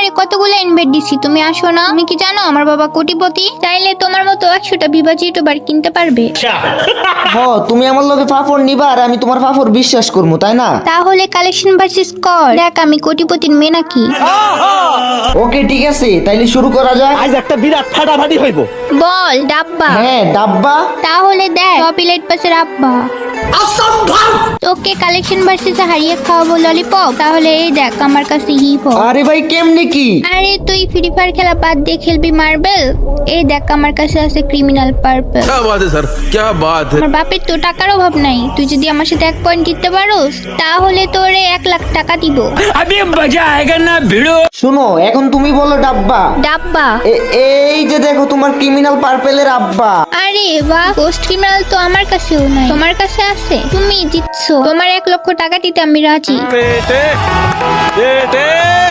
তোমার কতগুলো ইনভাইট দিছি, তুমি আসো না? তুমি কি জানো আমার বাবা কোটিপতি? চাইলে তোমার মতো 100টা বিভাজি ইউটিউবার কিনতে পারবে। তুমি আমার লগে ফাফড় নিবা আর আমি তোমার ফাফড় বিশ্বাস করবো, তাই না? তাহলে কালেকশন ভার্সেস কর, দেখ আমি কোটিপতির মেয়ে নাকি। ওকে ঠিক আছে, তাইলে শুরু করা যাক। আজ একটা বিরাট ফাটাফাটি হইব। বল ডাব্বা। হ্যাঁ ডাব্বা। তাহলে দেখ টপিলাইট পাসের আব্বা। তোকে কালেকশন ভার্সেস হারিয়ে খাওয়াবো ললিপপ, তাহলে এই দেখ আমার কাছে হিপ হপ। আরে ভাই কেমনে কি? আরে তুই ফ্রি ফায়ার খেলা বাদ দিয়ে খেলবি মার্বেল, এই দেখ আমার কাছে আছে ক্রিমিনাল পার্পল। क्या बात है सर, क्या बात है। আমার বাপের তো টাকার অভাব নাই, তুই যদি আমার সাথে 1 পয়েন্ট জিততে পারোস তাহলে তোরে 1 লাখ টাকা দিব। अभी मजा आएगा ना भिड़ो। শোনো, এখন তুমি বলো ডাব্বা। ডাব্বা। এই যে দেখো তোমার ক্রিমিনাল পার্পেলের আব্বা। আরে বাহ, পোস্ট ক্রিমিনাল তো আমার কাছেও নাই, তোমার কাছে আছে, তুমি জিতছো। তোমার 1 লক্ষ টাকা দিতে আমি রাজি। बेटे बेटे